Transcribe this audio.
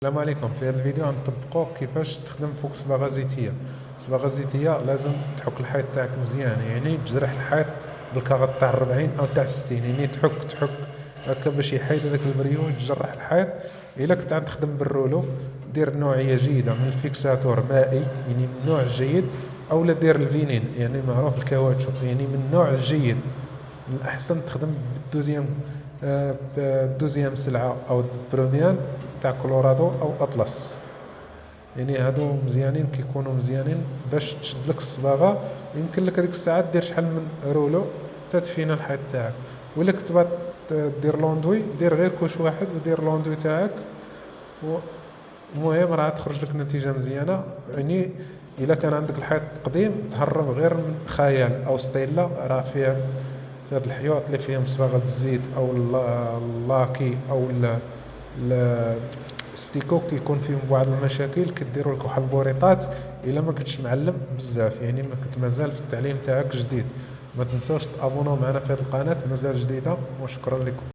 السلام عليكم. في هذا الفيديو غنطبقوا كيفاش تخدم فوق صباغه زيتيه. صباغه زيتيه لازم تحك الحيط تاعك مزيان، يعني تجرح الحيط بالكاغط تاع 40 او تاع 60، يعني تحك هكا باش يحيد هذاك الفريو، تجرح الحيط. الا كنت تخدم بالرولو دير نوعيه جيده من الفيكساتور مائي، يعني من النوع الجيد، او لا دير الفينين يعني معروف الكاوتشو، يعني من النوع الجيد. من الاحسن تخدم بالدوزيام سلعه او بروميان تاع كولورادو او اطلس، يعني هادو مزيانين، كيكونوا مزيانين باش تشد لك الصباغه. يمكن لك هذيك الساعه دير شحال من رولو تدفينا الحيط تاعك. ولا كنت باغي دير لوندوي دير غير كوش واحد ودير لوندوي تاعك، المهم راه تخرج لك نتيجه مزيانه. يعني الا كان عندك الحيط قديم تهرب غير من خيال او ستيلا، راه فيها في هاد الحيوط اللي فيهم صباغه الزيت او اللاكي او ستيكو، كيكون فيهم بعض المشاكل كديروا لك واحد البوريطات. الا ما كنتش معلم بزاف، يعني ما كنت مازال في التعليم تاعك جديد، ما تنساوش تابوناو معنا في هذه القناه، مازال جديده. وشكرا لكم.